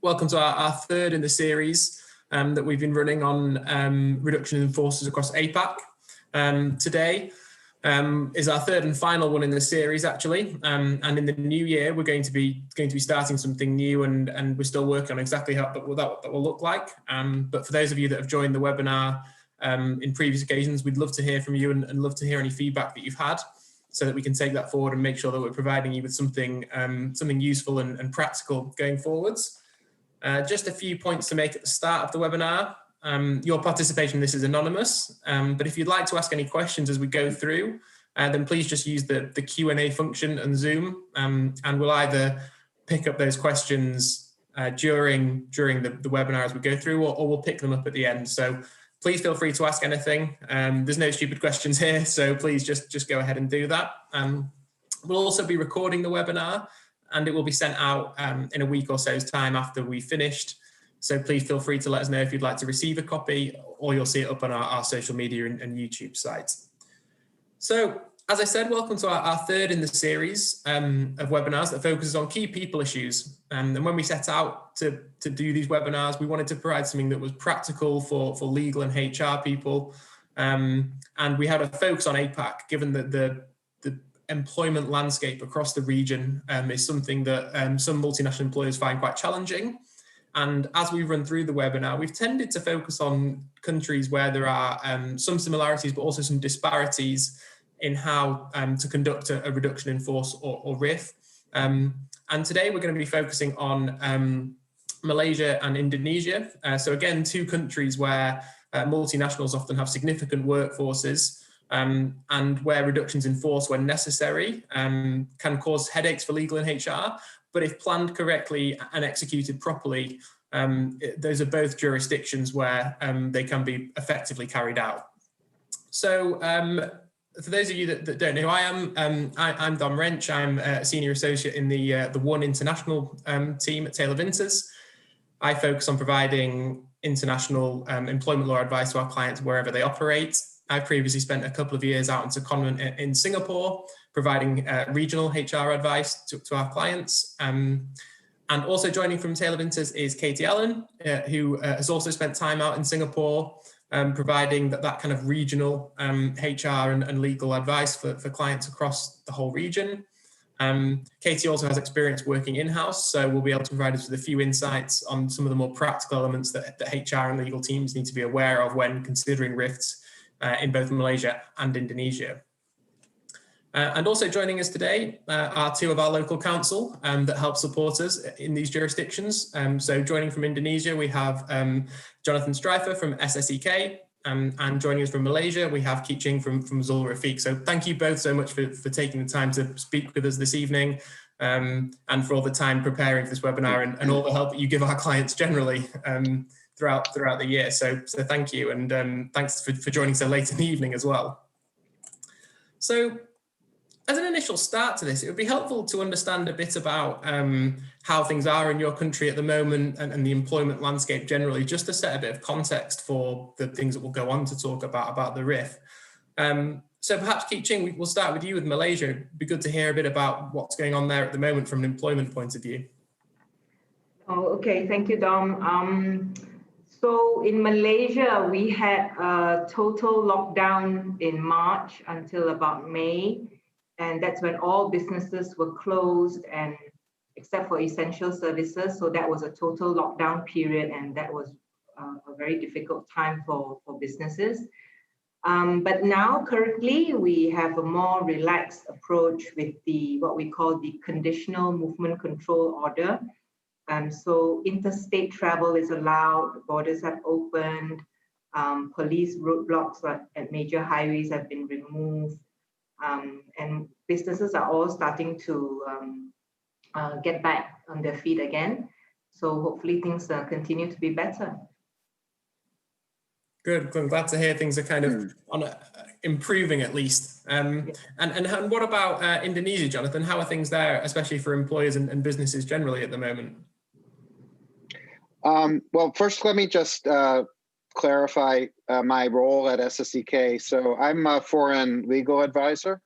Welcome to our third in the series that we've been running on reduction in forces across APAC. Today is our third and final one in the series, actually. And in the new year, we're going to be starting something new, and we're still working on exactly how that will look like. But for those of you that have joined the webinar in previous occasions, we'd love to hear from you and love to hear any feedback that you've had, so that we can take that forward and make sure that we're providing you with something useful and practical going forwards. Just a few points to make at the start of the webinar. Your participation in this is anonymous, but if you'd like to ask any questions as we go through, then please just use the Q&A function on Zoom, and we'll either pick up those questions during the webinar as we go through, or we'll pick them up at the end. So please feel free to ask anything. There's no stupid questions here, so please just go ahead and do that. We'll also be recording the webinar, and it will be sent out in a week or so's time after we've finished. So please feel free to let us know if you'd like to receive a copy, or you'll see it up on our social media and YouTube sites. So, as I said, welcome to our third in the series of webinars that focuses on key people issues. And when we set out to do these webinars, we wanted to provide something that was practical for legal and HR people. And we had a focus on APAC, given that the employment landscape across the region is something that some multinational employers find quite challenging. And as we run through the webinar, we've tended to focus on countries where there are some similarities, but also some disparities in how to conduct a reduction in force or RIF. And today we're going to be focusing on Malaysia and Indonesia. So again, two countries where multinationals often have significant workforces, and where reductions in force, when necessary, can cause headaches for legal and HR. But if planned correctly and executed properly, those are both jurisdictions where they can be effectively carried out. So for those of you that don't know who I am, I'm Dom Wrench. I'm a senior associate in the One International team at Taylor Vinters. I focus on providing international employment law advice to our clients wherever they operate. I previously spent a couple of years out in secondment in Singapore, providing regional HR advice to our clients. And also joining from Taylor Vinters is Katie Allen, who has also spent time out in Singapore, providing that kind of regional HR and legal advice for clients across the whole region. Katie also has experience working in-house, so we'll be able to provide us with a few insights on some of the more practical elements that HR and legal teams need to be aware of when considering RIFs in both Malaysia and Indonesia. And also joining us today are two of our local counsel that help support us in these jurisdictions. So joining from Indonesia, we have Jonathan Streifer from SSEK, and joining us from Malaysia, we have Keat Ching from Zul Rafiq. So thank you both so much for taking the time to speak with us this evening, and for all the time preparing for this webinar and all the help that you give our clients generally throughout the year. So thank you, and thanks for joining so late in the evening as well. So as an initial start to this, it would be helpful to understand a bit about how things are in your country at the moment and the employment landscape generally, just to set a bit of context for the things that we'll go on to talk about the RIF. So perhaps, Keat Ching, we'll start with you with Malaysia. It'd be good to hear a bit about what's going on there at the moment from an employment point of view. Oh, okay. Thank you, Dom. So in Malaysia, we had a total lockdown in March until about May. And that's when all businesses were closed, and except for essential services. So that was a total lockdown period, and that was a very difficult time for businesses. But now, currently, we have a more relaxed approach with what we call the conditional movement control order. So interstate travel is allowed, borders have opened, police roadblocks at major highways have been removed, and businesses are all starting to get back on their feet again. So hopefully things continue to be better. Good. I'm glad to hear things are kind of improving at least. And what about Indonesia, Jonathan? How are things there, especially for employers and businesses generally at the moment? Well, first, let me just clarify my role at SSEK. So I'm a foreign legal advisor.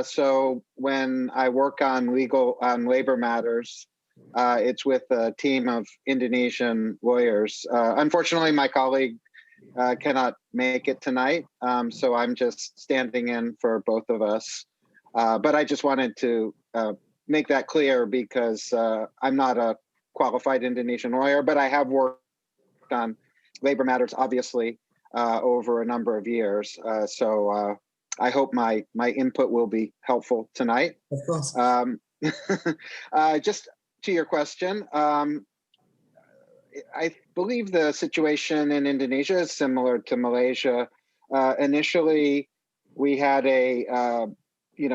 So when I work on labor matters, It's with a team of Indonesian lawyers. Unfortunately, my colleague cannot make it tonight, so I'm just standing in for both of us. But I just wanted to make that clear because I'm not a qualified Indonesian lawyer, but I have worked on labor matters, obviously, over a number of years. So I hope my input will be helpful tonight. Of course. Just to your question, I believe the situation in Indonesia is similar to Malaysia. Initially, we had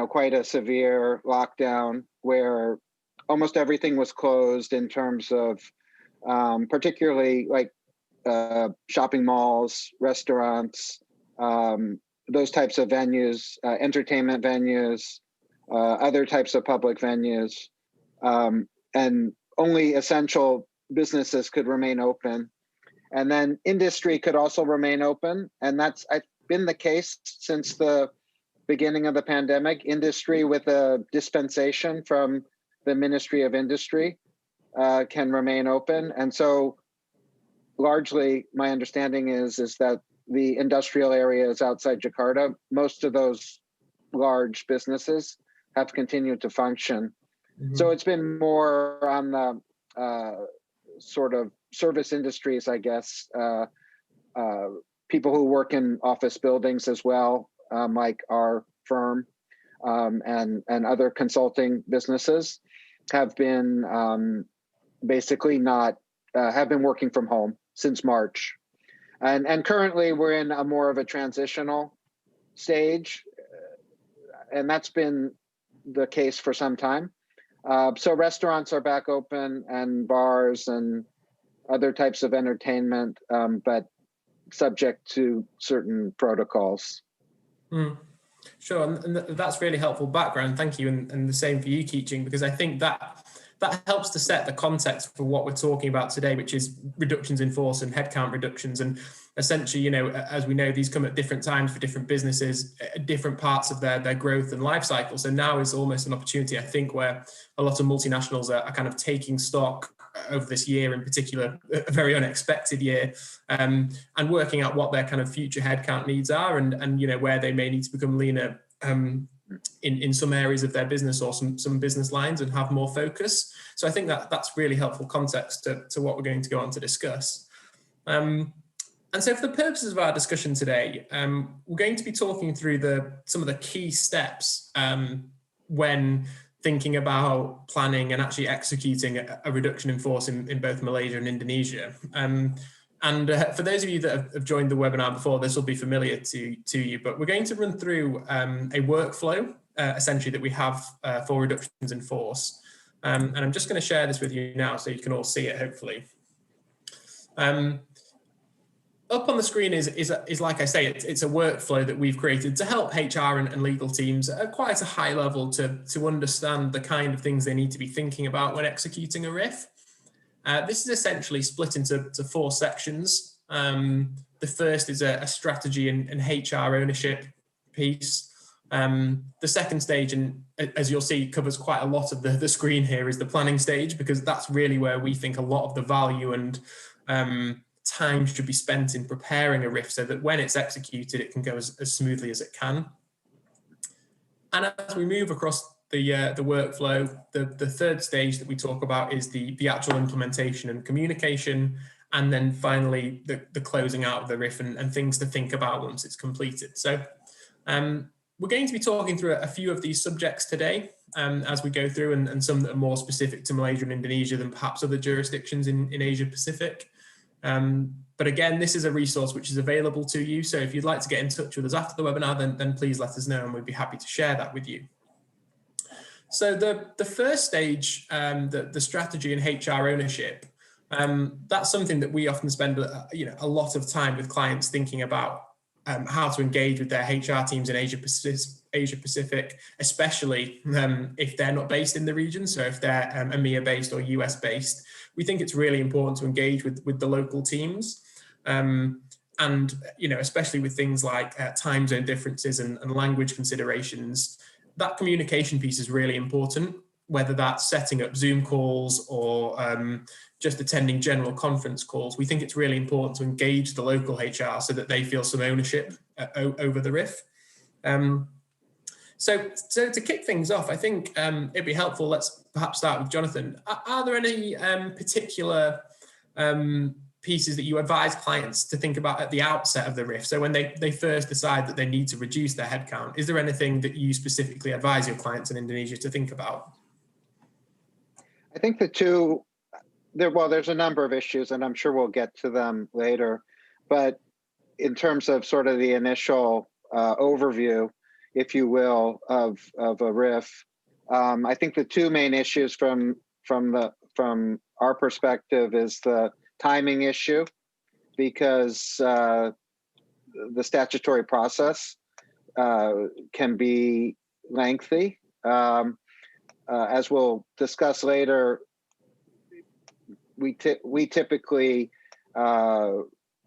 quite a severe lockdown where almost everything was closed in terms of particularly like shopping malls, restaurants, those types of venues, entertainment venues, other types of public venues, and only essential businesses could remain open. And then industry could also remain open. And that's been the case since the beginning of the pandemic. Industry with a dispensation from the Ministry of Industry can remain open. And so largely my understanding is that the industrial areas outside Jakarta, most of those large businesses have continued to function. Mm-hmm. So it's been more on the sort of service industries, I guess, people who work in office buildings as well, like our firm, and other consulting businesses have been basically have been working from home since March. And currently we're in a more of a transitional stage, and that's been the case for some time. So restaurants are back open and bars and other types of entertainment, but subject to certain protocols. Sure, and that's really helpful background. Thank you, and the same for you, Keeching, because I think that helps to set the context for what we're talking about today, which is reductions in force and headcount reductions. And essentially, as we know, these come at different times for different businesses, at different parts of their growth and life cycle. So now is almost an opportunity, I think, where a lot of multinationals are kind of taking stock over this year in particular, a very unexpected year, and working out what their kind of future headcount needs are and where they may need to become leaner in some areas of their business or some business lines and have more focus. So I think that's really helpful context to what we're going to go on to discuss. And so for the purposes of our discussion today, we're going to be talking through some of the key steps when thinking about planning and actually executing a reduction in force in both Malaysia and Indonesia. And for those of you that have joined the webinar before, this will be familiar to you, but we're going to run through a workflow, essentially, that we have for reductions in force. And I'm just going to share this with you now so you can all see it, hopefully. Up on the screen is like I say, it's a workflow that we've created to help HR and legal teams at quite a high level to understand the kind of things they need to be thinking about when executing a RIF. This is essentially split into 4 sections. The first is a strategy and HR ownership piece. The second stage, and as you'll see, covers quite a lot of the screen here, is the planning stage, because that's really where we think a lot of the value and time should be spent in preparing a RIF so that when it's executed, it can go as smoothly as it can. And as we move across the workflow, the third stage that we talk about is the actual implementation and communication, and then finally the closing out of the RIF and things to think about once it's completed. So we're going to be talking through a few of these subjects today as we go through, and some that are more specific to Malaysia and Indonesia than perhaps other jurisdictions in Asia Pacific. But again, this is a resource which is available to you. So if you'd like to get in touch with us after the webinar, then please let us know and we'd be happy to share that with you. So the first stage, the strategy and HR ownership, that's something that we often spend a lot of time with clients thinking about how to engage with their HR teams in Asia Pacific, especially if they're not based in the region. So if they're EMEA based or US based, we think it's really important to engage with the local teams. And especially with things like time zone differences and language considerations, that communication piece is really important. whether that's setting up Zoom calls or just attending general conference calls, we think it's really important to engage the local HR so that they feel some ownership over the RIF. So to kick things off, I think it'd be helpful, let's perhaps start with Jonathan. Are there any particular pieces that you advise clients to think about at the outset of the RIF? So when they first decide that they need to reduce their headcount, is there anything that you specifically advise your clients in Indonesia to think about? I think there's a number of issues, and I'm sure we'll get to them later. But in terms of sort of the initial overview, if you will, of a RIF, I think the two main issues from our perspective is the timing issue, because the statutory process can be lengthy. As we'll discuss later, we typically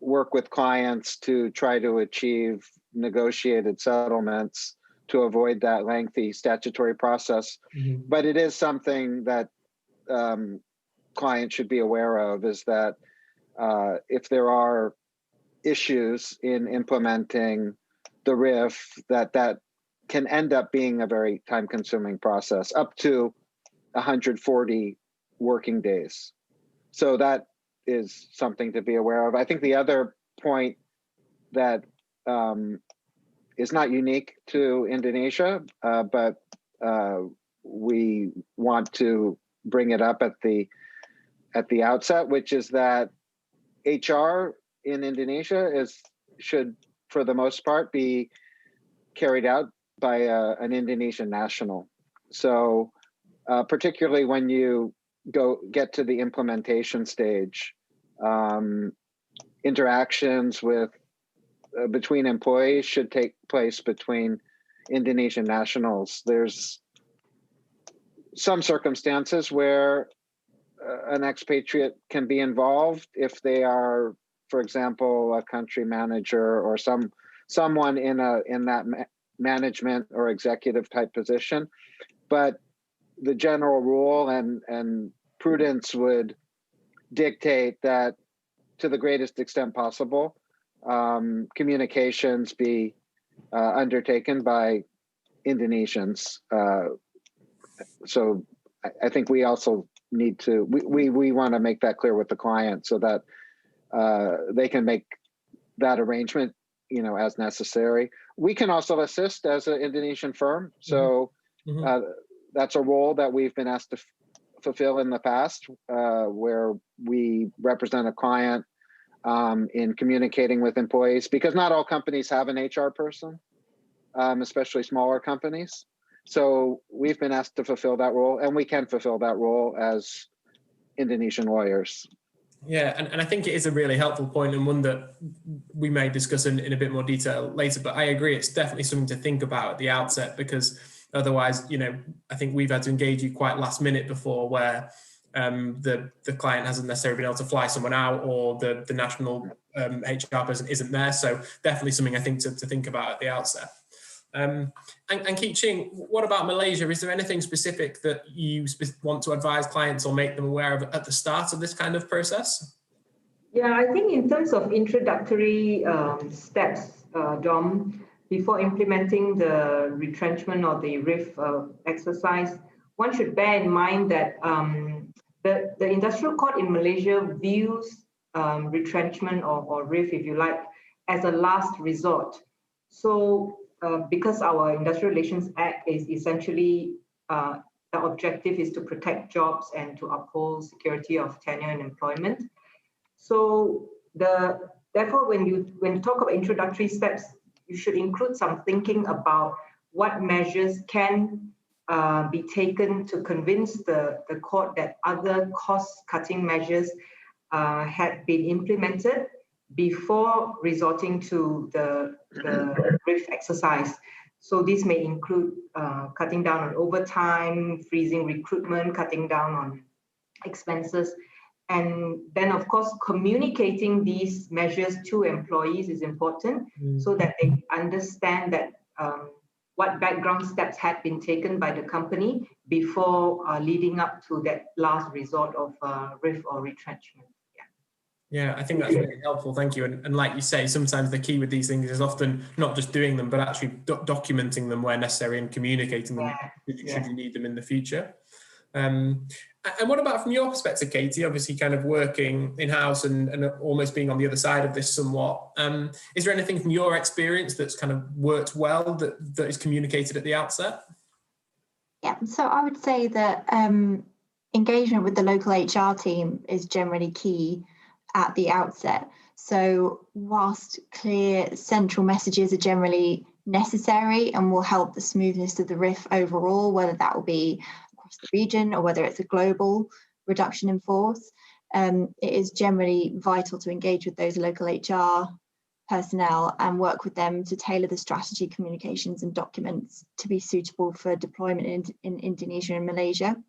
work with clients to try to achieve negotiated settlements to avoid that lengthy statutory process. Mm-hmm. But it is something that clients should be aware of, is that if there are issues in implementing the RIF, that can end up being a very time-consuming process, up to 140 working days. So that is something to be aware of. I think the other point that is not unique to Indonesia, but we want to bring it up at the outset, which is that HR in Indonesia should, for the most part, be carried out by an Indonesian national. So particularly when you get to the implementation stage, interactions between employees should take place between Indonesian nationals. There's some circumstances where an expatriate can be involved if they are, for example, a country manager or someone in that management or executive type position. But the general rule and prudence would dictate that, to the greatest extent possible, communications be undertaken by Indonesians. So I think we also need to, we want to make that clear with the client so that they can make that arrangement, as necessary. We can also assist as an Indonesian firm. So that's a role that we've been asked to fulfill in the past, where we represent a client in communicating with employees, because not all companies have an HR person, especially smaller companies. So we've been asked to fulfill that role, and we can fulfill that role as Indonesian lawyers. Yeah, and I think it is a really helpful point, and one that we may discuss in a bit more detail later, but I agree it's definitely something to think about at the outset, because otherwise, I think we've had to engage you quite last minute before, where the client hasn't necessarily been able to fly someone out, or the national HR person isn't there. So definitely something I think to think about at the outset. And Keat Ching, what about Malaysia? Is there anything specific that you want to advise clients or make them aware of at the start of this kind of process? Yeah, I think in terms of introductory steps, Dom, before implementing the retrenchment or the RIF exercise, one should bear in mind that the industrial court in Malaysia views retrenchment or RIF, if you like, as a last resort. So because our Industrial Relations Act is essentially, the objective is to protect jobs and to uphold security of tenure and employment. So therefore, when you talk about introductory steps, you should include some thinking about what measures can be taken to convince the court that other cost-cutting measures had been implemented before resorting to the RIF exercise. So this may include cutting down on overtime, freezing recruitment, cutting down on expenses. And then, of course, communicating these measures to employees is important, so that they understand that what background steps had been taken by the company before leading up to that last resort of RIF or retrenchment. Yeah, I think that's really helpful. Thank you. And like you say, sometimes the key with these things is often not just doing them, but actually documenting them where necessary and communicating them should you need them in the future. And what about from your perspective, Katie, obviously kind of working in-house and almost being on the other side of this somewhat, is there anything from your experience that's kind of worked well that is communicated at the outset? Yeah, so I would say that engagement with the local HR team is generally key at the outset. So whilst clear central messages are generally necessary and will help the smoothness of the RIF overall, whether that will be across the region or whether it's a global reduction in force, it is generally vital to engage with those local HR personnel and work with them to tailor the strategy, communications and documents to be suitable for deployment in Indonesia and Malaysia.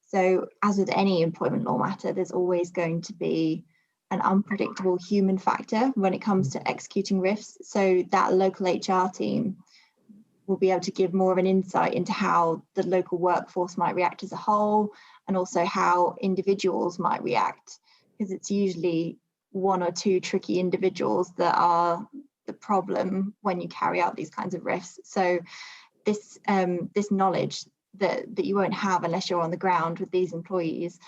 So as with any employment law matter, there's always going to be an unpredictable human factor when it comes to executing RIFs. So that local HR team will be able to give more of an insight into how the local workforce might react as a whole, and also how individuals might react, because it's usually one or two tricky individuals that are the problem when you carry out these kinds of RIFs. So this knowledge that you won't have unless you're on the ground with these employees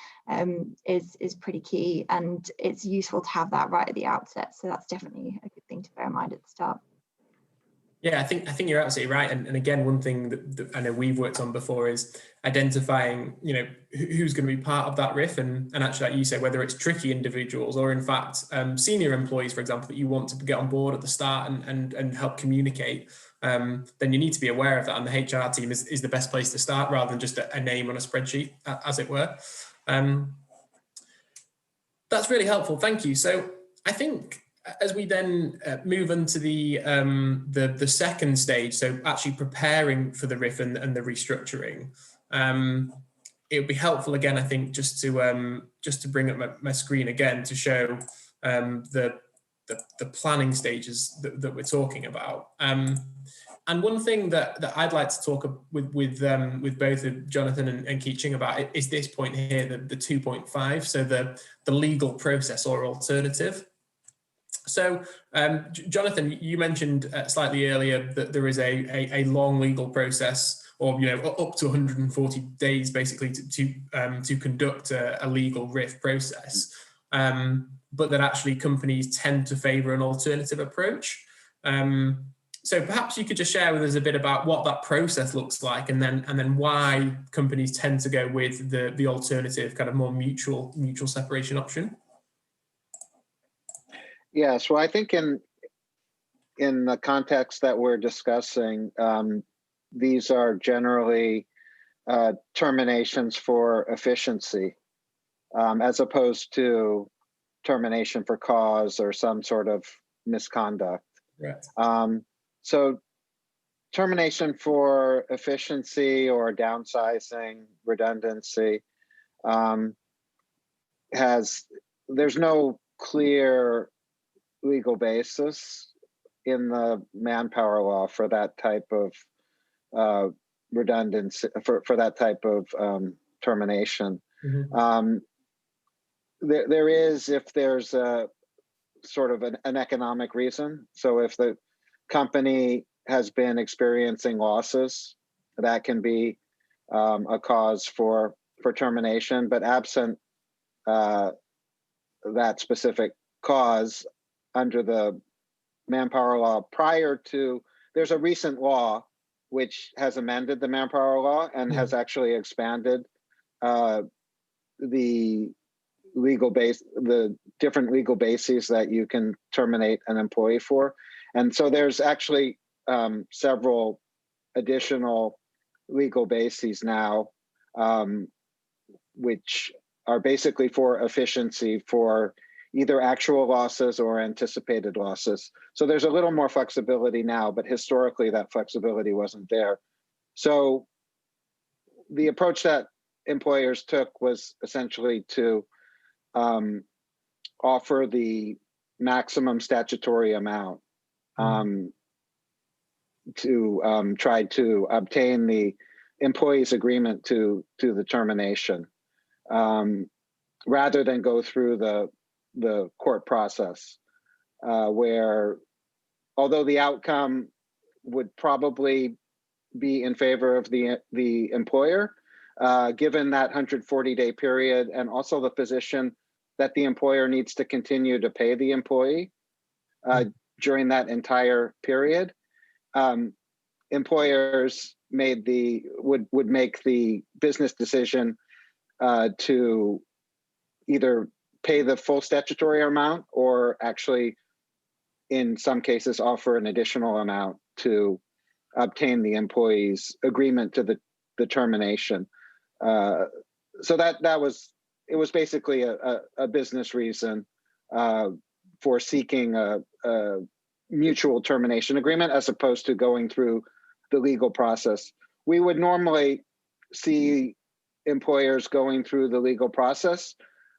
is pretty key, and it's useful to have that right at the outset. So that's definitely a good thing to bear in mind at the start. Yeah, I think you're absolutely right. And again, one thing that I know we've worked on before is identifying, who's going to be part of that RIF, and actually, like you say, whether it's tricky individuals or in fact senior employees, for example, that you want to get on board at the start and help communicate. Then you need to be aware of that, and the HR team is the best place to start rather than just a name on a spreadsheet, as it were. That's really helpful. Thank you. So I think as we then move into the second stage, so actually preparing for the RIF and the restructuring, it would be helpful again, I think, just to bring up my screen again to show the planning stages that we're talking about. And one thing that I'd like to talk with both of Jonathan and Keeching about is this point here, the 2.5, so the legal process or alternative. So, Jonathan, you mentioned slightly earlier that there is a long legal process, or up to 140 days, basically, to conduct a legal RIF process, but that actually companies tend to favour an alternative approach. So perhaps you could just share with us a bit about what that process looks like, and then why companies tend to go with the alternative, kind of more mutual separation option. Yes, well, I think in the context that we're discussing, these are generally terminations for efficiency, as opposed to termination for cause or some sort of misconduct. Right. So termination for efficiency or downsizing, redundancy, there's no clear legal basis in the manpower law for that type of redundancy, for that type of termination. Mm-hmm. There is, if there's a sort of an economic reason. So if the company has been experiencing losses, that can be a cause for termination. But absent that specific cause, under the manpower law, there's a recent law which has amended the manpower law and has actually expanded the different legal bases that you can terminate an employee for. And so there's actually several additional legal bases now, which are basically for efficiency, for either actual losses or anticipated losses. So there's a little more flexibility now, but historically that flexibility wasn't there. So the approach that employers took was essentially to offer the maximum statutory amount. try to obtain the employee's agreement to the termination, rather than go through the court process, where although the outcome would probably be in favor of the employer, given that 140-day period, and also the position that the employer needs to continue to pay the employee during that entire period, employers would make the business decision to either pay the full statutory amount, or actually, in some cases, offer an additional amount to obtain the employee's agreement to the termination. So it was basically a business reason for seeking a mutual termination agreement, as opposed to going through the legal process. We would normally see employers going through the legal process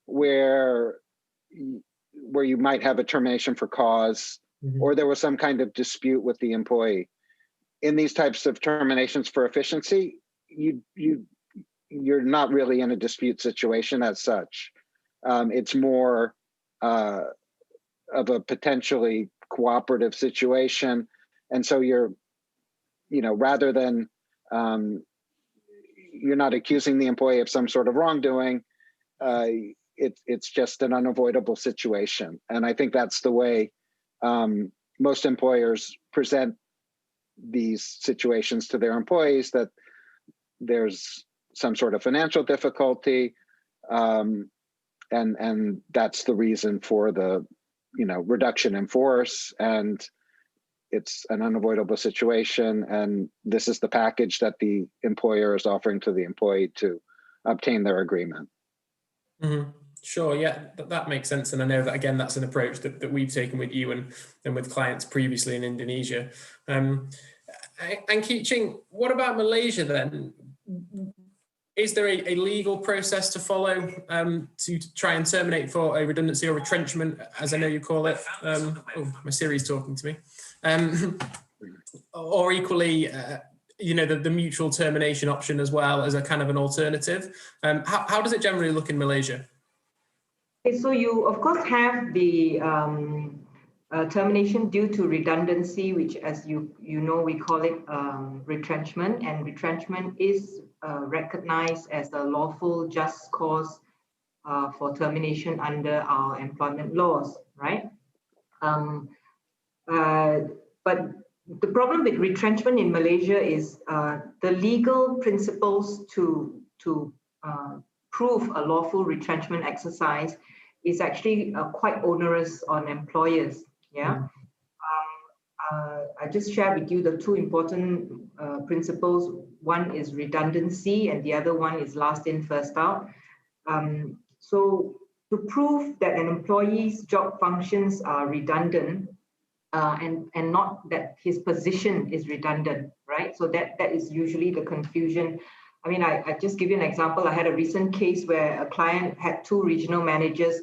where you might have a termination for cause, or there was some kind of dispute with the employee. In these types of terminations for efficiency, you're not really in a dispute situation as such. It's more of a potentially cooperative situation, and so rather than you're not accusing the employee of some sort of wrongdoing, it's just an unavoidable situation. And I think that's the way most employers present these situations to their employees, that there's some sort of financial difficulty, and that's the reason for the reduction in force, and it's an unavoidable situation, and this is the package that the employer is offering to the employee to obtain their agreement. Mm-hmm. Sure, yeah, that makes sense. And I know that, again, that's an approach that we've taken with you and with clients previously in Indonesia. And Keeching, what about Malaysia then? Is there a legal process to follow to try and terminate for a redundancy or retrenchment, as I know you call it? Oh, my Siri's talking to me. Or equally, the mutual termination option as well as a kind of an alternative. How does it generally look in Malaysia? Okay, so you, of course, have the termination due to redundancy, which, as you know, we call it retrenchment. And retrenchment is recognized as a lawful just cause for termination under our employment laws, right? But the problem with retrenchment in Malaysia is the legal principles to prove a lawful retrenchment exercise is actually quite onerous on employers. Yeah. I just shared with you the two important principles. One is redundancy, and the other one is last in, first out. So to prove that an employee's job functions are redundant, and not that his position is redundant, right? So that is usually the confusion. I mean, I just give you an example. I had a recent case where a client had two regional managers,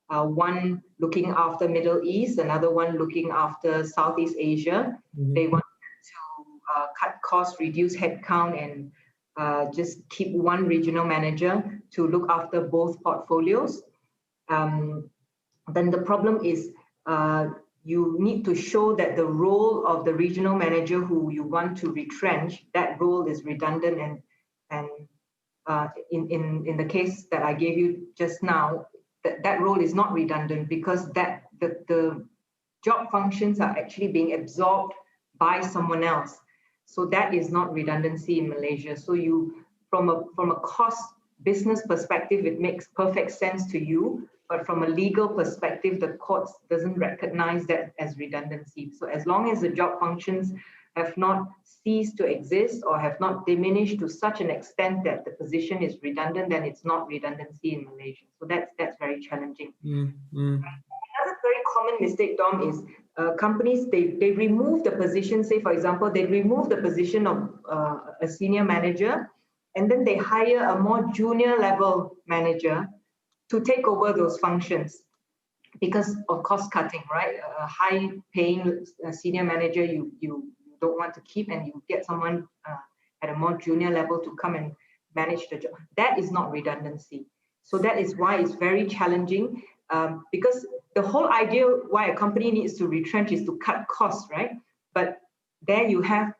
one looking after Middle East, another one looking after Southeast Asia. Mm-hmm. They wanted to cut costs, reduce headcount, and just keep one regional manager to look after both portfolios. Then the problem is you need to show that the role of the regional manager who you want to retrench, that role is redundant, and in the case that I gave you just now, that role is not redundant, because the job functions are actually being absorbed by someone else. So that is not redundancy in Malaysia. So you, from a cost business perspective, it makes perfect sense to you, but from a legal perspective, the courts doesn't recognize that as redundancy. So as long as the job functions have not ceased to exist or have not diminished to such an extent that the position is redundant, then it's not redundancy in Malaysia. So that's very challenging. Mm-hmm. Another very common mistake, Dom, is companies, they remove the position. Say, for example, they remove the position of a senior manager, and then they hire a more junior level manager to take over those functions because of cost cutting, right? A high paying senior manager, you don't want to keep, and you get someone at a more junior level to come and manage the job. That is not redundancy. So that is why it's very challenging, because the whole idea why a company needs to retrench is to cut costs, right? But there you have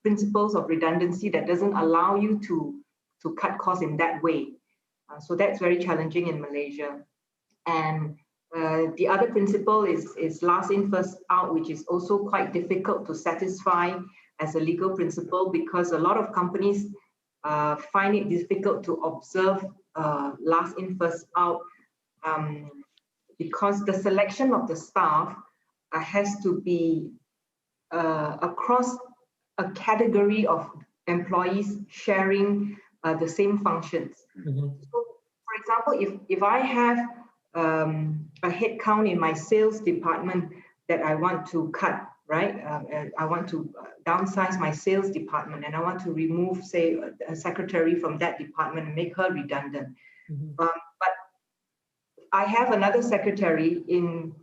principles of redundancy that doesn't allow you to cut costs in that way. So that's very challenging in Malaysia. And the other principle is last in, first out, which is also quite difficult to satisfy as a legal principle, because a lot of companies find it difficult to observe last in, first out, because the selection of the staff has to be across a category of employees sharing the same functions. Mm-hmm. So, for example, if I have a headcount in my sales department that I want to cut, right? I want to downsize my sales department, and I want to remove, say, a secretary from that department and make her redundant. Mm-hmm. But I have another secretary in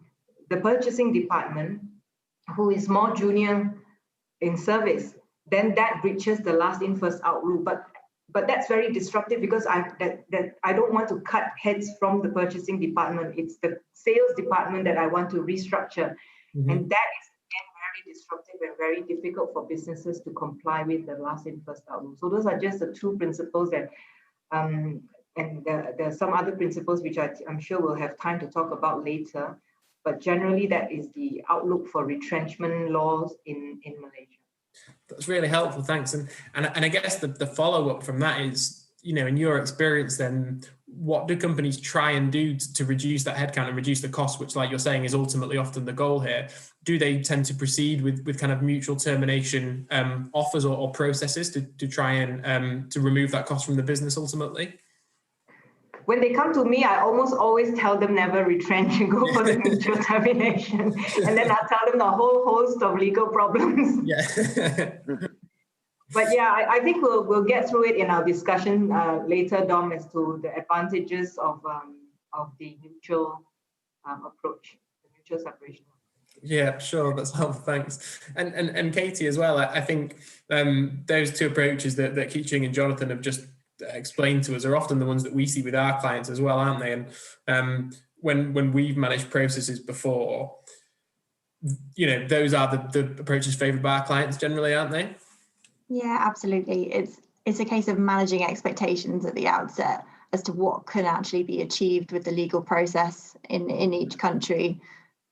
the purchasing department who is more junior in service, then that breaches the last in, first out rule. But that's very disruptive, because I don't want to cut heads from the purchasing department. It's the sales department that I want to restructure. Mm-hmm. And that is again very disruptive and very difficult for businesses to comply with the last in, first out rule. So those are just the two principles that, and there are some other principles which I'm sure we'll have time to talk about later. But generally, that is the outlook for retrenchment laws in Malaysia. That's really helpful, thanks. And I guess the follow-up from that is, in your experience then, what do companies try and do to reduce that headcount and reduce the cost, which, like you're saying, is ultimately often the goal here? Do they tend to proceed with kind of mutual termination offers or processes to try and to remove that cost from the business ultimately? When they come to me, I almost always tell them never retrench and go for the mutual termination. And then I'll tell them the whole host of legal problems. Yeah. But yeah, I think we'll get through it in our discussion later, Dom, as to the advantages of the mutual approach, the mutual separation. Yeah, sure. That's helpful. Thanks. And Katie as well. I think those two approaches that Keeching and Jonathan have just explained to us are often the ones that we see with our clients as well, aren't they? And when we've managed processes before, those are the approaches favoured by our clients generally, aren't they? Yeah, absolutely. It's a case of managing expectations at the outset as to what can actually be achieved with the legal process in each country.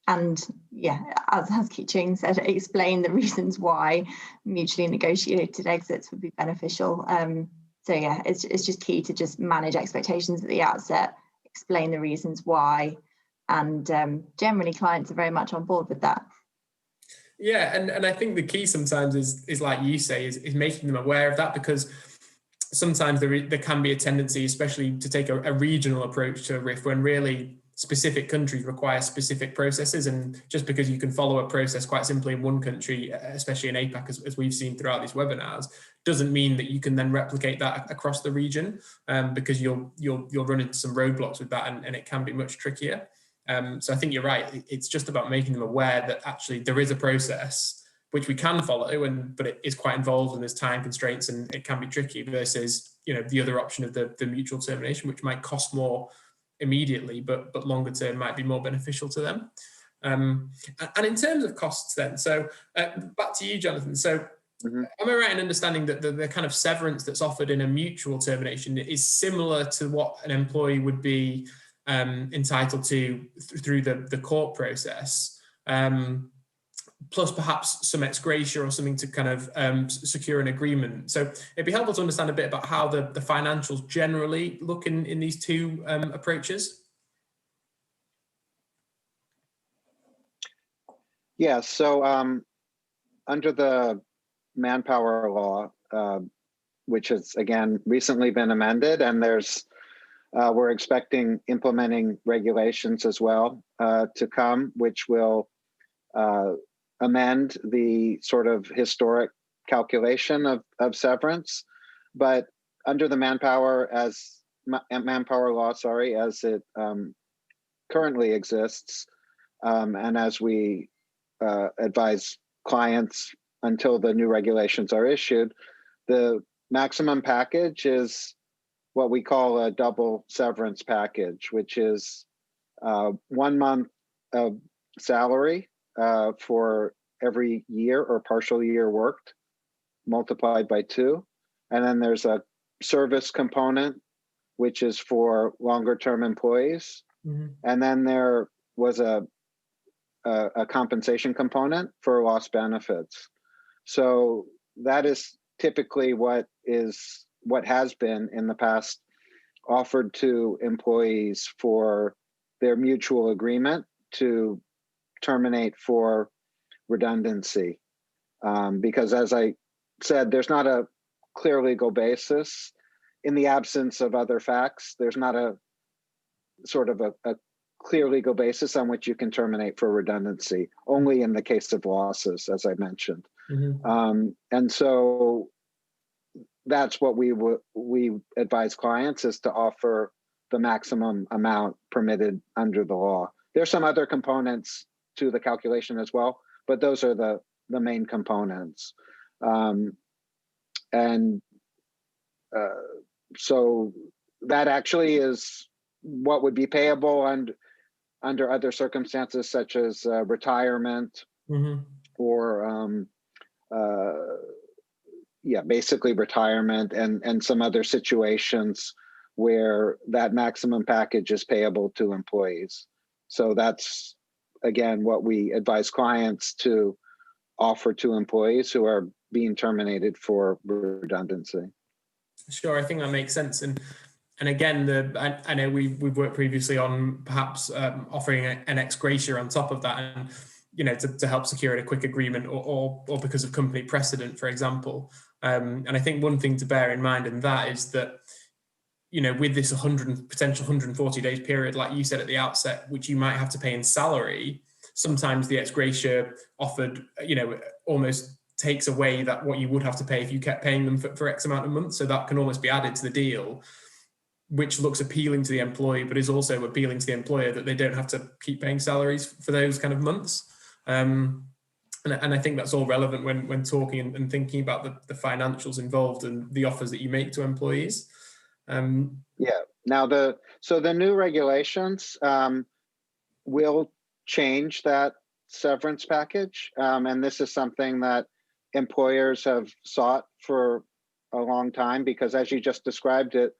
And yeah, as Keeching said, explain the reasons why mutually negotiated exits would be beneficial. So yeah, it's just key to just manage expectations at the outset, explain the reasons why, and generally clients are very much on board with that. Yeah, and I think the key sometimes is like you say, is making them aware of that, because sometimes there can be a tendency, especially to take a regional approach to a RIF, when really specific countries require specific processes, and just because you can follow a process quite simply in one country, especially in APAC, as we've seen throughout these webinars, doesn't mean that you can then replicate that across the region, because you'll run into some roadblocks with that, and it can be much trickier. So I think you're right. It's just about making them aware that actually there is a process which we can follow, but it is quite involved, and there's time constraints, and it can be tricky, versus the other option of the mutual termination, which might cost more immediately, but longer term might be more beneficial to them. And in terms of costs then, so back to you, Jonathan. So am I right in understanding that the kind of severance that's offered in a mutual termination is similar to what an employee would be entitled to through the court process, plus perhaps some ex gratia or something to kind of secure an agreement? So it'd be helpful to understand a bit about how the financials generally look in these two approaches. Yeah, so under the manpower law, which has again recently been amended, and we're expecting implementing regulations as well to come, which will amend the sort of historic calculation of severance. But under the manpower law, as it currently exists, and as we advise clients until the new regulations are issued. The maximum package is what we call a double severance package, which is 1 month of salary for every year or partial year worked, multiplied by 2. And then there's a service component, which is for longer term employees. Mm-hmm. And then there was a compensation component for lost benefits. So that is typically what has been in the past offered to employees for their mutual agreement to terminate for redundancy. Because as I said, there's not a clear legal basis. In the absence of other facts, there's not a sort of a clear legal basis on which you can terminate for redundancy, only in the case of losses, as I mentioned. Mm-hmm. And so that's what we advise clients, is to offer the maximum amount permitted under the law. There's some other components to the calculation as well, but those are the main components. So that actually is what would be payable under other circumstances, such as retirement, Mm-hmm. or basically retirement and some other situations where that maximum package is payable to employees. So that's, again, what we advise clients to offer to employees who are being terminated for redundancy. Sure, I think that makes sense. And again, I know we've worked previously on perhaps offering an ex gratia on top of that, and to help secure a quick agreement, or because of company precedent, for example. And I think one thing to bear in mind in that is that, with this potential 140 days period, like you said at the outset, which you might have to pay in salary, sometimes the ex gratia offered, almost takes away that what you would have to pay if you kept paying them for X amount of months. So that can almost be added to the deal, which looks appealing to the employee, but is also appealing to the employer, that they don't have to keep paying salaries for those kind of months. And I think that's all relevant when talking and thinking about the financials involved and the offers that you make to employees. Now the new regulations will change that severance package, and this is something that employers have sought for a long time, because as you just described it,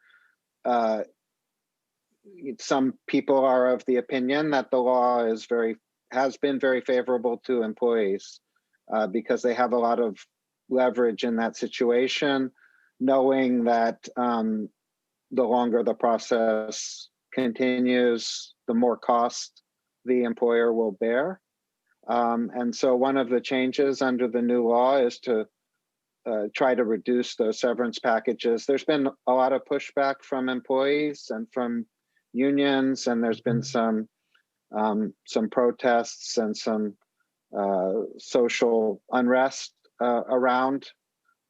some people are of the opinion that the law has been very favorable to employees, because they have a lot of leverage in that situation, knowing that the longer the process continues, the more cost the employer will bear. And so one of the changes under the new law is to try to reduce those severance packages. There's been a lot of pushback from employees and from unions, and there's been some protests and some social unrest around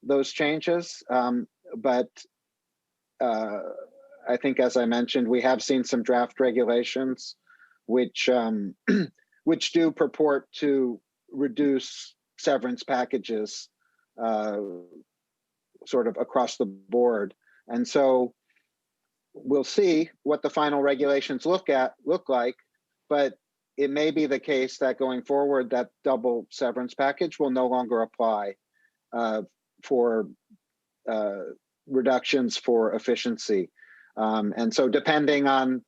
those changes. But I think, as I mentioned, we have seen some draft regulations which do purport to reduce severance packages sort of across the board. And so we'll see what the final regulations look like, but it may be the case that going forward, that double severance package will no longer apply for reductions for efficiency. And so depending on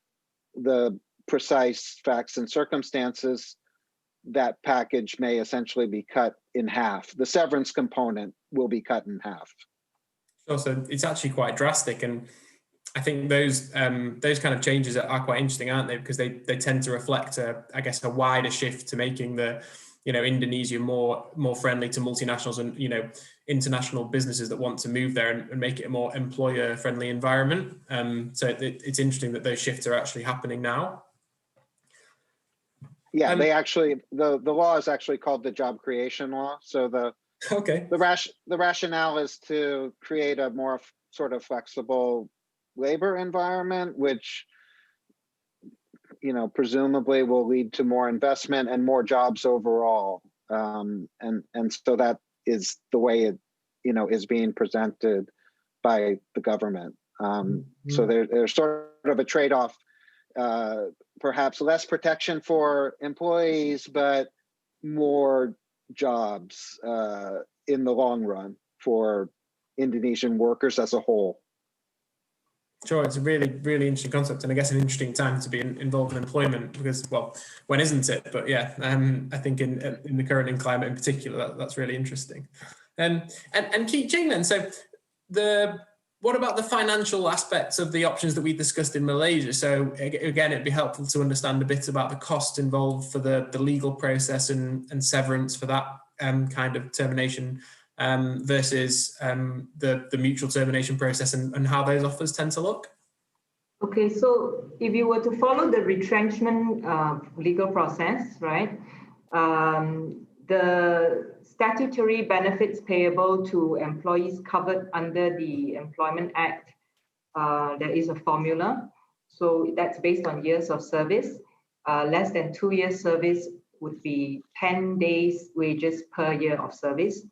the precise facts and circumstances, that package may essentially be cut in half. The severance component will be cut in half. So it's actually quite drastic, and I think those kind of changes are quite interesting, aren't they? Because they tend to reflect a wider shift to making the Indonesia more friendly to multinationals and international businesses that want to move there, and make it a more employer friendly environment. So it's interesting that those shifts are actually happening now. Yeah, they actually, the law is actually called the job creation law. So the rationale is to create a more sort of flexible labor environment, which presumably will lead to more investment and more jobs overall. And so that is the way it, is being presented by the government. So there's sort of a trade-off, perhaps less protection for employees, but more jobs in the long run for Indonesian workers as a whole. Sure, it's a really, really interesting concept, and I guess an interesting time to be involved in employment because, well, when isn't it? But yeah, I think in the current climate in particular, that's really interesting. And Keep Ching then, so what about the financial aspects of the options that we discussed in Malaysia? So again, it'd be helpful to understand a bit about the cost involved for the legal process and severance for that kind of termination versus the mutual termination process and how those offers tend to look. Okay, so if you were to follow the retrenchment legal process, right, the statutory benefits payable to employees covered under the Employment Act, there is a formula. So that's based on years of service. Less than 2 years service would be 10 days wages per year of service.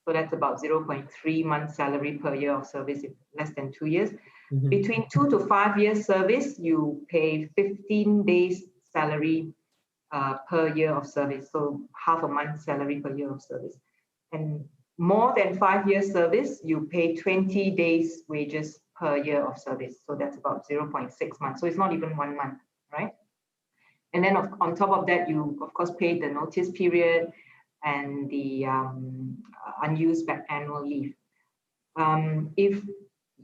So that's about 0.3 months salary per year of service, if less than 2 years. Mm-hmm. Between 2 to 5 years service, you pay 15 days salary per year of service. So half a month's salary per year of service. And more than 5 years service, you pay 20 days wages per year of service. So that's about 0.6 months. So it's not even 1 month, right? And then on top of that, you of course pay the notice period and the unused annual leave. If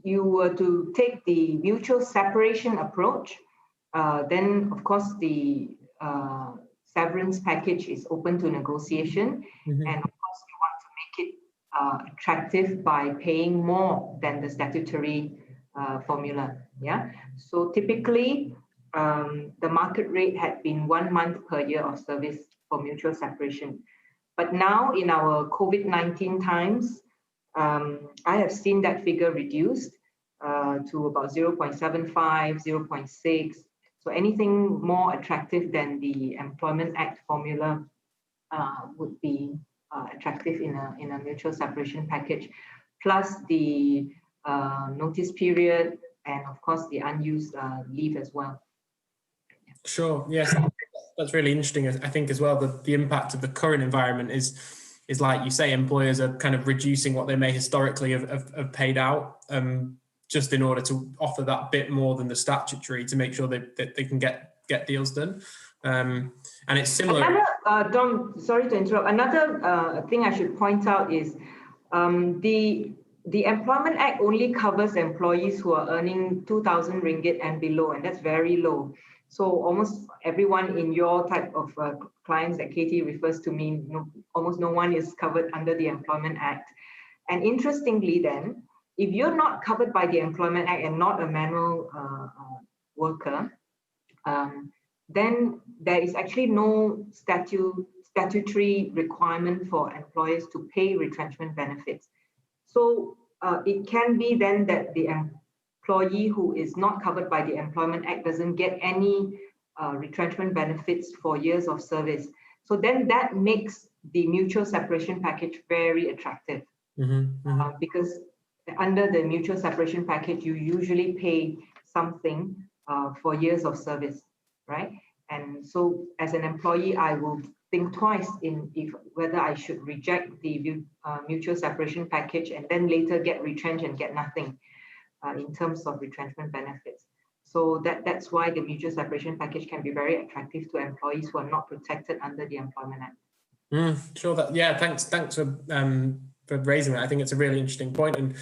you were to take the mutual separation approach, then of course the severance package is open to negotiation. Mm-hmm. And of course you want to make it attractive by paying more than the statutory formula. Yeah. So typically the market rate had been 1 month per year of service for mutual separation. But now in our COVID-19 times, I have seen that figure reduced to about 0.75, 0.6. So anything more attractive than the Employment Act formula would be attractive in a mutual separation package, plus the notice period and of course the unused leave as well. Sure. Yes, that's really interesting. I think as well the impact of the current environment is like you say, employers are kind of reducing what they may historically have paid out, just in order to offer that bit more than the statutory to make sure that they can get deals done. And it's similar. Dom, sorry to interrupt. Another thing I should point out is the Employment Act only covers employees who are earning 2,000 ringgit and below, and that's very low. So almost everyone in your type of clients that Katie refers to me, almost no one is covered under the Employment Act. And interestingly then, if you're not covered by the Employment Act and not a manual worker, then there is actually no statutory requirement for employers to pay retrenchment benefits. So it can be then that the employee who is not covered by the Employment Act doesn't get any retrenchment benefits for years of service. So then that makes the mutual separation package very attractive. Mm-hmm, mm-hmm. Because under the mutual separation package, you usually pay something for years of service, right? And so as an employee, I will think twice whether I should reject the mutual separation package and then later get retrenched and get nothing. In terms of retrenchment benefits. So that's why the mutual separation package can be very attractive to employees who are not protected under the Employment Act. Sure. Thanks for raising that. I think it's a really interesting point. And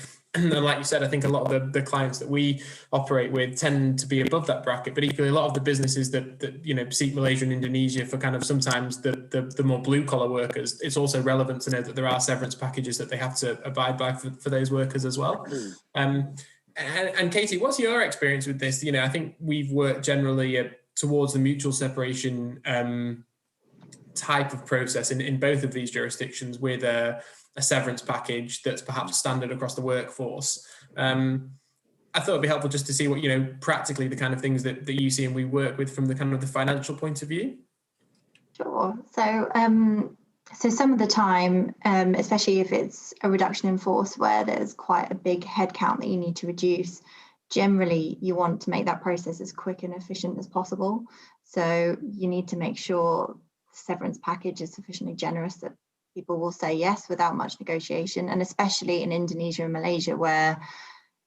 like you said, I think a lot of the clients that we operate with tend to be above that bracket, but equally a lot of the businesses that seek Malaysia and Indonesia for kind of sometimes the more blue collar workers, it's also relevant to know that there are severance packages that they have to abide by for those workers as well. And Katie, what's your experience with this? I think we've worked generally towards the mutual separation type of process in both of these jurisdictions with a severance package that's perhaps standard across the workforce. I thought it'd be helpful just to see what, practically the kind of things that you see and we work with from the kind of the financial point of view. Sure. So So some of the time, especially if it's a reduction in force where there's quite a big headcount that you need to reduce, generally you want to make that process as quick and efficient as possible. So you need to make sure the severance package is sufficiently generous that people will say yes without much negotiation. And especially in Indonesia and Malaysia, where,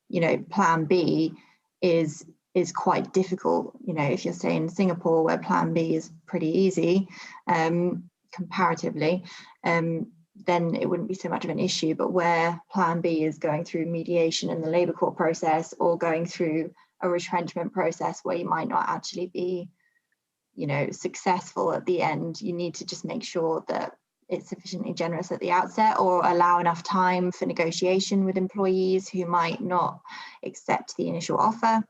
you know, plan B is quite difficult. You know, if you're saying Singapore, where plan B is pretty easy, comparatively, then it wouldn't be so much of an issue. But where plan B is going through mediation in the labour court process, or going through a retrenchment process where you might not actually be, you know, successful at the end, you need to just make sure that it's sufficiently generous at the outset, or allow enough time for negotiation with employees who might not accept the initial offer.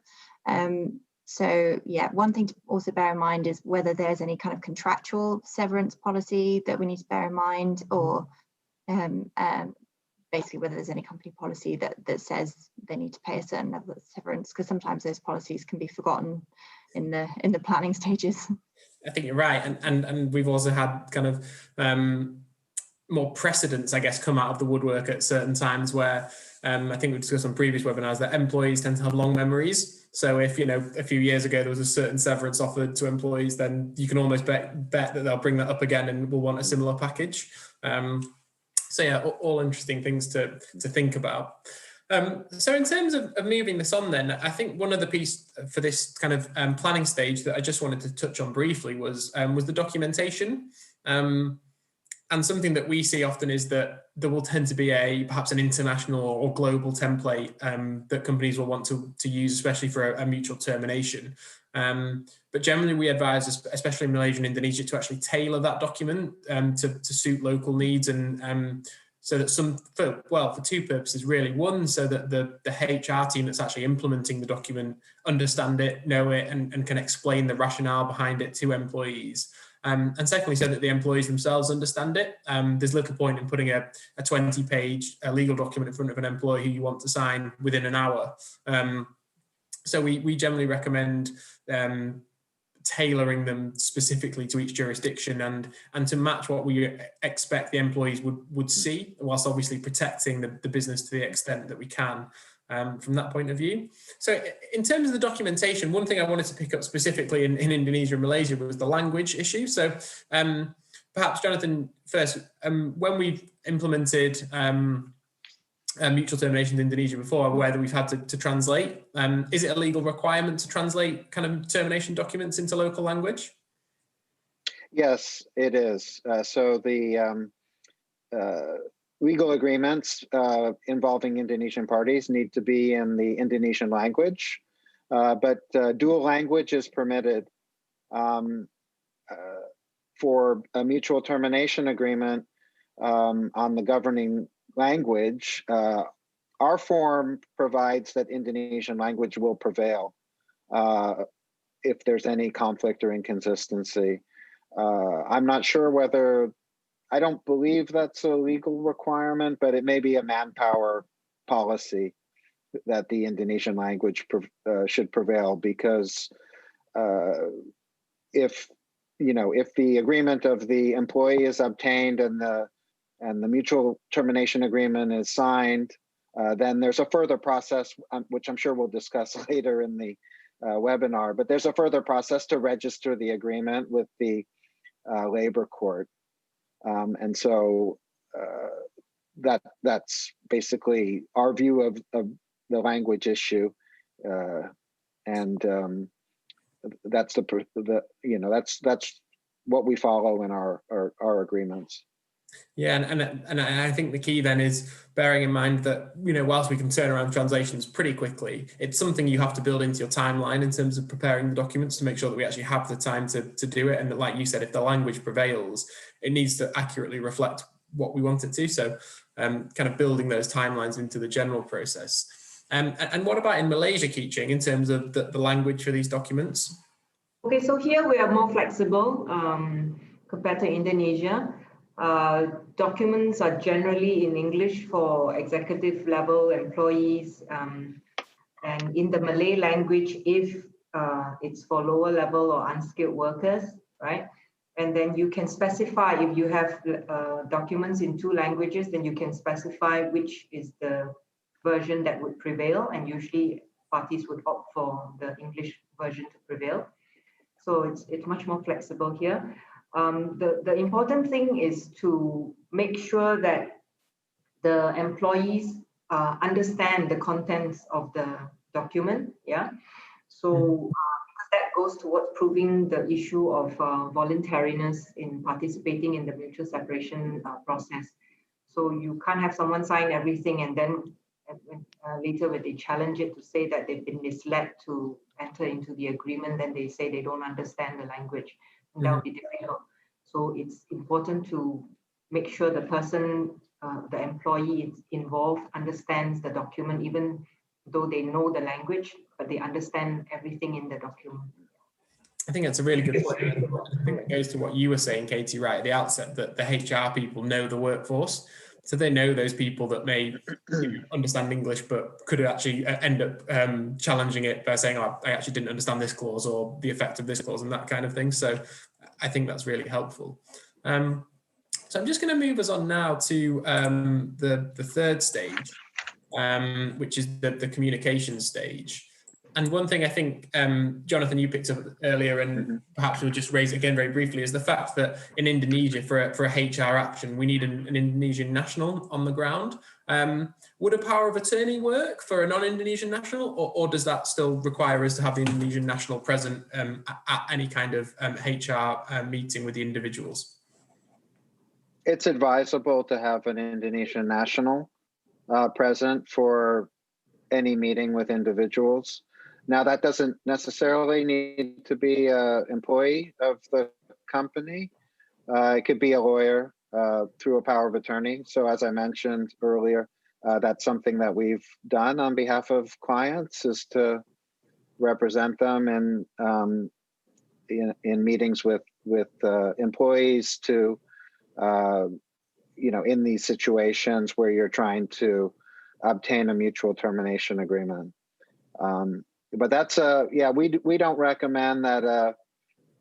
So yeah, one thing to also bear in mind is whether there's any kind of contractual severance policy that we need to bear in mind, or basically whether there's any company policy that says they need to pay a certain level of severance, because sometimes those policies can be forgotten in the planning stages. I think you're right, and we've also had kind of more precedents, I guess, come out of the woodwork at certain times where I think we discussed on previous webinars that employees tend to have long memories. So if, you know, a few years ago there was a certain severance offered to employees, then you can almost bet that they'll bring that up again and will want a similar package. So yeah, all interesting things to think about. So in terms of moving this on then, I think one of the piece for this kind of planning stage that I just wanted to touch on briefly was the documentation. And something that we see often is that there will tend to be perhaps an international or global template that companies will want to use, especially for a mutual termination. But generally we advise, especially in Malaysia and Indonesia, to actually tailor that document to suit local needs, and so that for two purposes really. One, so that the HR team that's actually implementing the document understand it, know it, and can explain the rationale behind it to employees. And secondly, so that the employees themselves understand it. There's little point in putting a 20-page legal document in front of an employee who you want to sign within an hour. So we generally recommend tailoring them specifically to each jurisdiction and to match what we expect the employees would see, whilst obviously protecting the business to the extent that we can. From that point of view. So in terms of the documentation, one thing I wanted to pick up specifically in Indonesia and Malaysia was the language issue. So perhaps Jonathan first, when we've implemented mutual termination in Indonesia before, I'm aware that we've had to translate. Is it a legal requirement to translate kind of termination documents into local language? Yes, it is. So the legal agreements involving Indonesian parties need to be in the Indonesian language, but dual language is permitted. For a mutual termination agreement on the governing language, our form provides that Indonesian language will prevail if there's any conflict or inconsistency. I'm not sure whether, I don't believe that's a legal requirement, but it may be a manpower policy that the Indonesian language should prevail, because if the agreement of the employee is obtained and the mutual termination agreement is signed, then there's a further process, which I'm sure we'll discuss later in the webinar, but there's a further process to register the agreement with the labor court. And so that's basically our view of the language issue, and that's that's what we follow in our agreements. Yeah, and I think the key then is bearing in mind that, whilst we can turn around translations pretty quickly, it's something you have to build into your timeline in terms of preparing the documents to make sure that we actually have the time to do it. And that, like you said, if the language prevails, it needs to accurately reflect what we want it to. So kind of building those timelines into the general process. And what about in Malaysia, Keeching, in terms of the language for these documents? Okay, so here we are more flexible compared to Indonesia. Documents are generally in English for executive level employees, and in the Malay language if it's for lower level or unskilled workers, right? And And then you can specify, if you have documents in 2 languages, then you can specify which is the version that would prevail. And usually parties would opt for the English version to prevail. So it's much more flexible here. The important thing is to make sure that the employees understand the contents of the document. Yeah. So that goes towards proving the issue of voluntariness in participating in the mutual separation process. So you can't have someone sign everything and then later when they challenge it to say that they've been misled to enter into the agreement, then they say they don't understand the language. And that would be difficult. So it's important to make sure the person, the employee involved understands the document, even though they know the language, but they understand everything in the document. I think that's a really good point. I think it goes to what you were saying, Katie, right at the outset, that the HR people know the workforce. So they know those people that may understand English, but could actually end up challenging it by saying, oh, I actually didn't understand this clause or the effect of this clause and that kind of thing. So I think that's really helpful. So I'm just going to move us on now to the third stage, which is the communication stage. And one thing I think, Jonathan, you picked up earlier, and perhaps we'll just raise it again very briefly, is the fact that in Indonesia, for a HR action, we need an Indonesian national on the ground. Would a power of attorney work for a non-Indonesian national, or does that still require us to have the Indonesian national present at any kind of HR meeting with the individuals? It's advisable to have an Indonesian national present for any meeting with individuals. Now, that doesn't necessarily need to be an employee of the company. It could be a lawyer through a power of attorney. So as I mentioned earlier, that's something that we've done on behalf of clients, is to represent them in meetings with employees to, in these situations where you're trying to obtain a mutual termination agreement. But that's we don't recommend that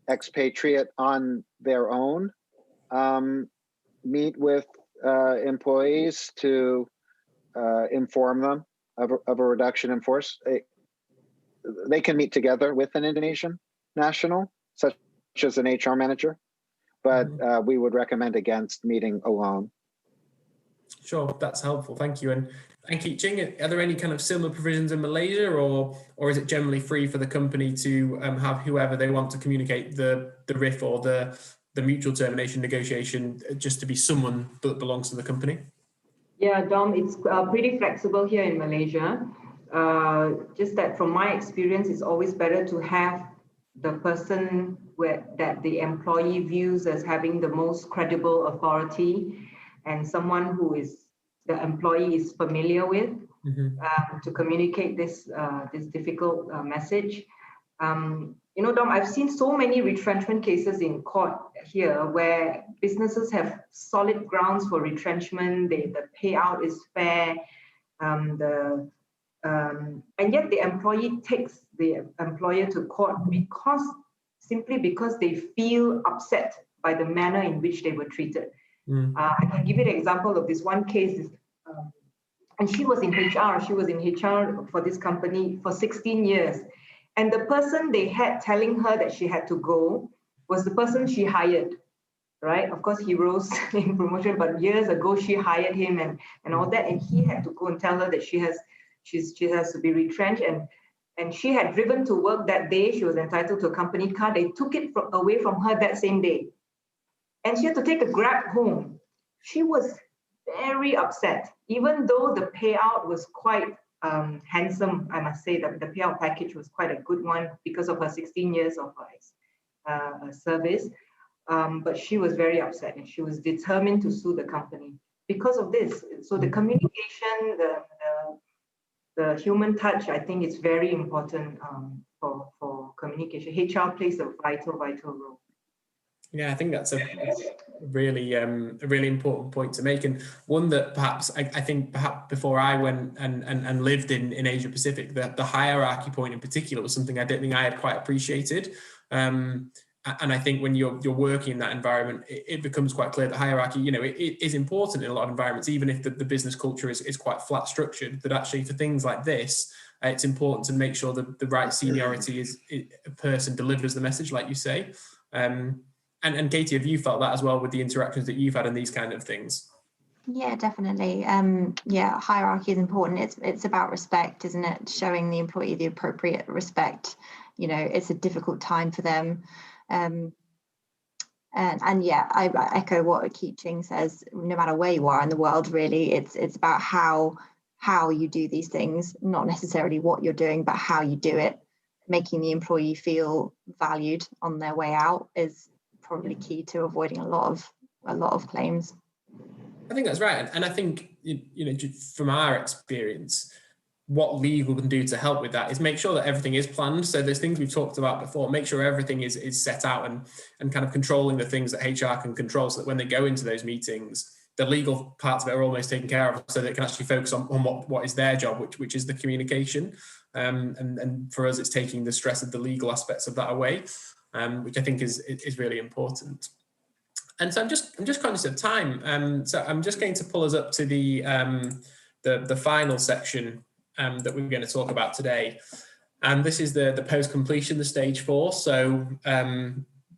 expatriate on their own meet with employees to inform them of a reduction in force. They can meet together with an Indonesian national, such as an HR manager, but we would recommend against meeting alone. Sure, that's helpful. Thank you. And Kee Ching, are there any kind of similar provisions in Malaysia, or is it generally free for the company to have whoever they want to communicate the RIF or the mutual termination negotiation just to be someone that belongs to the company? Yeah, Dom, it's pretty flexible here in Malaysia. Just that from my experience, it's always better to have the person that the employee views as having the most credible authority and someone who the employee is familiar with to communicate this difficult message. Dom, I've seen so many retrenchment cases in court here where businesses have solid grounds for retrenchment. The payout is fair, and yet the employee takes the employer to court simply because they feel upset by the manner in which they were treated. I can give you an example of this one case, and she was in HR. She was in HR for this company for 16 years. And the person they had telling her that she had to go was the person she hired, right? Of course, he rose in promotion, but years ago, she hired him and all that. And he had to go and tell her that she has to be retrenched. And she had driven to work that day. She was entitled to a company car. They took it away from her that same day. And she had to take a Grab home. She was very upset, even though the payout was quite handsome, I must say. That the payout package was quite a good one because of her 16 years of service. But she was very upset, and she was determined to sue the company because of this. So the communication, the human touch, I think it's very important for communication. HR plays a vital role. Yeah, I think that's a really important point to make, and one that perhaps I think before I went and lived in Asia Pacific, the hierarchy point in particular was something I don't think I had quite appreciated. And I think when you're working in that environment, it becomes quite clear that hierarchy, you know, it is important in a lot of environments, even if the business culture is quite flat structured, that actually for things like this, it's important to make sure that the right seniority is a person delivers the message, like you say. And Katie, have you felt that as well with the interactions that you've had in these kind of things? Yeah, definitely. Yeah, hierarchy is important. It's about respect, isn't it? Showing the employee the appropriate respect. You know, it's a difficult time for them. And yeah, I echo what Keat Ching says. No matter where you are in the world, really, it's about how you do these things, not necessarily what you're doing, but how you do it. Making the employee feel valued on their way out is probably key to avoiding a lot of claims. I think that's right, and I think, you know, from our experience, what legal can do to help with that is make sure that everything is planned. So there's things we've talked about before, make sure everything is set out and kind of controlling the things that HR can control, so that when they go into those meetings, the legal parts of it are almost taken care of, so they can actually focus on what is their job, which is the communication. And for us, it's taking the stress of the legal aspects of that away, which I think is really important. And so I'm just conscious of time. So I'm just going to pull us up to the final section that we're going to talk about today. And this is the post-completion, the stage 4. So,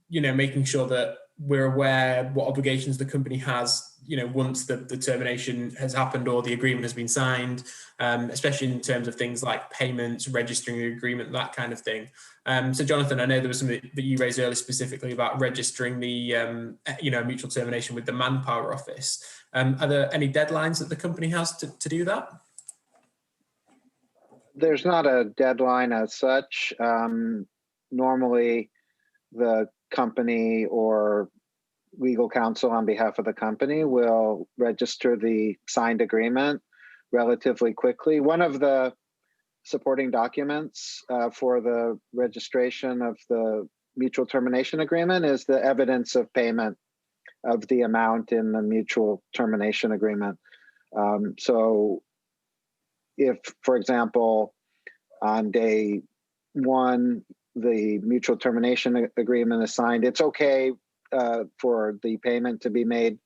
you know, making sure that we're aware what obligations the company has, you know, once the termination has happened or the agreement has been signed, especially in terms of things like payments, registering the agreement, that kind of thing. So Jonathan, I know there was something that you raised earlier specifically about registering the, you know, mutual termination with the Manpower Office. Are there any deadlines that the company has to do that? There's not a deadline as such. Normally, the company or legal counsel on behalf of the company will register the signed agreement relatively quickly. One of the supporting documents for the registration of the mutual termination agreement is the evidence of payment of the amount in the mutual termination agreement. So if, for example, on day 1, the mutual termination agreement is signed, it's okay for the payment to be made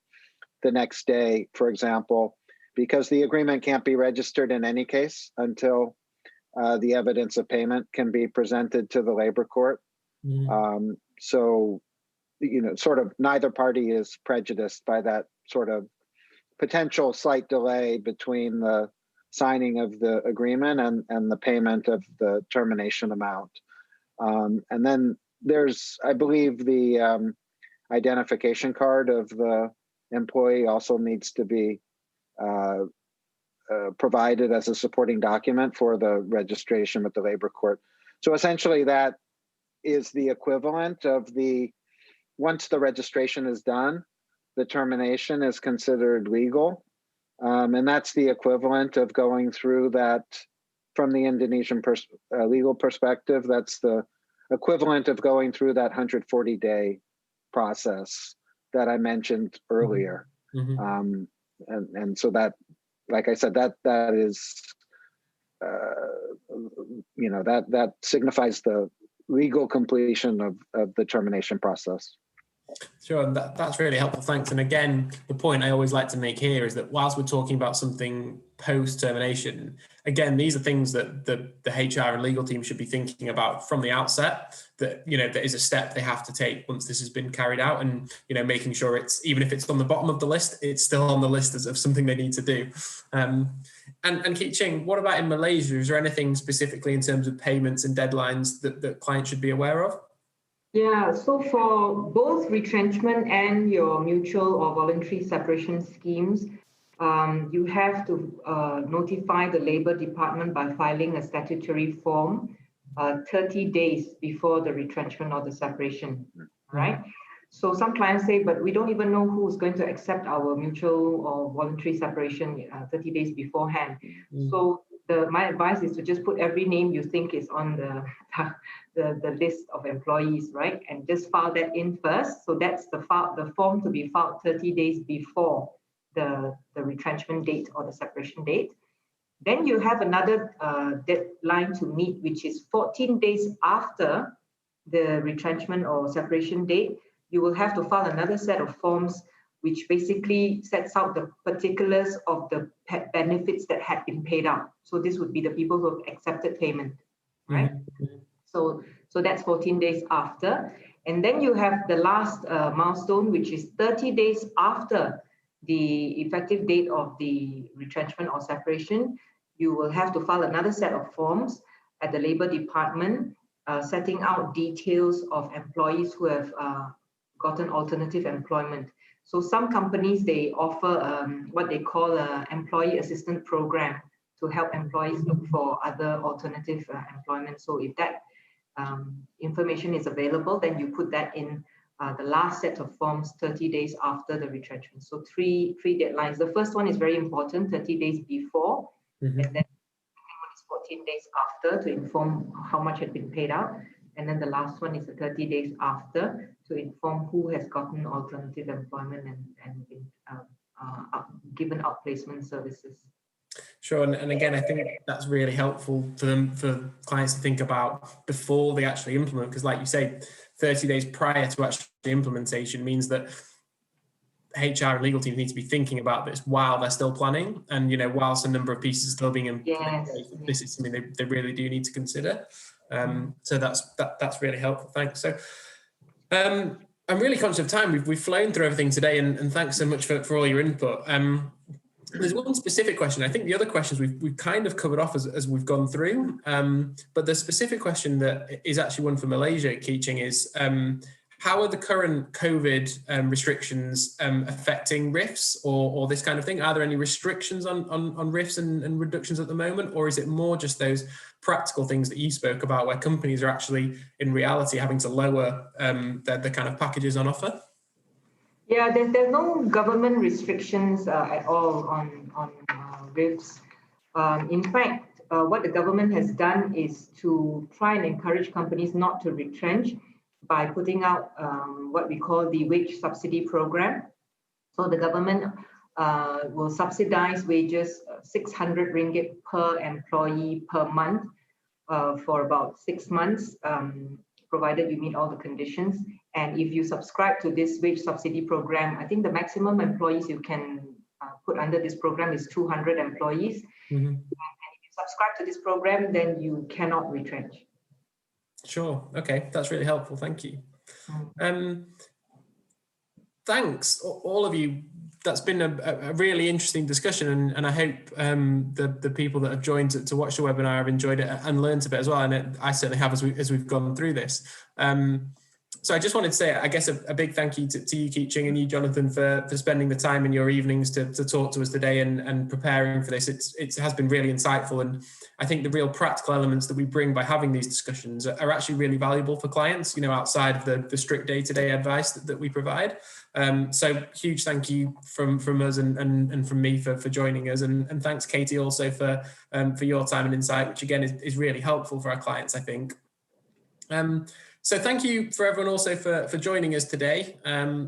the next day, for example, because the agreement can't be registered in any case until the evidence of payment can be presented to the labor court. Mm-hmm. So, you know, sort of neither party is prejudiced by that sort of potential slight delay between the signing of the agreement and the payment of the termination amount. And then there's, I believe, the identification card of the employee also needs to be provided as a supporting document for the registration with the labor court. So essentially that is the equivalent of once the registration is done, the termination is considered legal. And that's the equivalent of going through that, from the Indonesian legal perspective, that's the equivalent of going through that 140-day process that I mentioned earlier. Mm-hmm. And so that, like I said, that is, you know, that signifies the legal completion of the termination process. Sure, and that's really helpful, thanks. And again, the point I always like to make here is that whilst we're talking about something post-termination, again, these are things that the HR and legal team should be thinking about from the outset, that, you know, there is a step they have to take once this has been carried out, and, you know, making sure it's, even if it's on the bottom of the list, it's still on the list as of something they need to do. And Keat Ching, what about in Malaysia? Is there anything specifically in terms of payments and deadlines that clients should be aware of? Yeah, so for both retrenchment and your mutual or voluntary separation schemes, you have to notify the Labour Department by filing a statutory form 30 days before the retrenchment or the separation, right? So some clients say, but we don't even know who's going to accept our mutual or voluntary separation 30 days beforehand. So my advice is to just put every name you think is on the list of employees, right? And just file that in first. So that's the form to be filed 30 days before the retrenchment date or the separation date. Then you have another deadline to meet, which is 14 days after the retrenchment or separation date, you will have to file another set of forms which basically sets out the particulars of the benefits that had been paid out. So this would be the people who have accepted payment, right? Mm-hmm. So that's 14 days after. And then you have the last milestone, which is 30 days after the effective date of the retrenchment or separation. You will have to file another set of forms at the Labour Department, setting out details of employees who have gotten alternative employment. So some companies, they offer what they call an employee assistance program to help employees look for other alternative employment. So if that information is available, then you put that in the last set of forms 30 days after the retrenchment. So three deadlines. The first one is very important, 30 days before, and then the second one is 14 days after to inform how much had been paid out. And then the last one is the 30 days after to inform who has gotten alternative employment and been given outplacement services. Sure, and again, I think that's really helpful for clients to think about before they actually implement, because like you say, 30 days prior to actually implementation means that HR and legal teams need to be thinking about this while they're still planning, and whilst a number of pieces are still being implemented, this is something they really do need to consider. So that's really helpful. Thanks. So I'm really conscious of time. We've flown through everything today, and thanks so much for all your input. There's one specific question. I think the other questions we've kind of covered off as we've gone through. But the specific question that is actually one for Malaysia, Keeching, is how are the current COVID restrictions affecting RIFs or this kind of thing? Are there any restrictions on RIFs and reductions at the moment? Or is it more just those practical things that you spoke about where companies are actually in reality having to lower the kind of packages on offer? Yeah, there's no government restrictions at all on RIFs. In fact, what the government has done is to try and encourage companies not to retrench by putting out what we call the wage subsidy program. So the government will subsidize wages 600 ringgit per employee per month for about 6 months, provided you meet all the conditions. And if you subscribe to this wage subsidy program, I think the maximum employees you can put under this program is 200 employees. Mm-hmm. And if you subscribe to this program, then you cannot retrench. Sure. Okay. That's really helpful. Thank you. Thanks, all of you. That's been a really interesting discussion, and I hope the people that have joined to watch the webinar have enjoyed it and learned a bit as well. And I certainly have as we've gone through this. So I just wanted to say, I guess, a big thank you to you, Keeching, and you, Jonathan, for spending the time in your evenings to talk to us today and preparing for this. It has been really insightful, and I think the real practical elements that we bring by having these discussions are actually really valuable for clients, outside of the strict day-to-day advice that we provide. So huge thank you from us and from me for joining us, and thanks, Katie, also for your time and insight, which again is really helpful for our clients, I think. So thank you for everyone also for joining us today.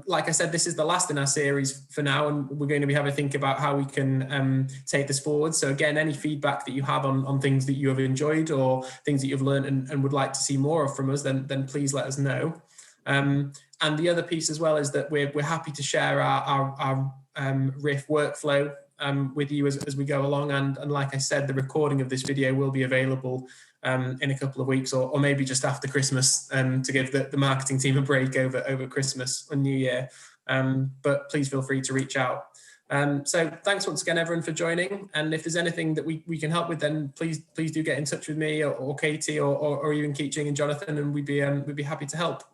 Like I said, this is the last in our series for now, and we're going to be having a think about how we can take this forward. So again, any feedback that you have on things that you have enjoyed or things that you've learned and would like to see more of from us, then please let us know. And the other piece as well is that we're happy to share our RIF workflow with you as we go along. And like I said, the recording of this video will be available in a couple of weeks or maybe just after Christmas to give the marketing team a break over Christmas and New Year. But please feel free to reach out. So thanks once again, everyone, for joining. And if there's anything that we can help with, then please do get in touch with me or Katie or even Keeching and Jonathan, and we'd be happy to help.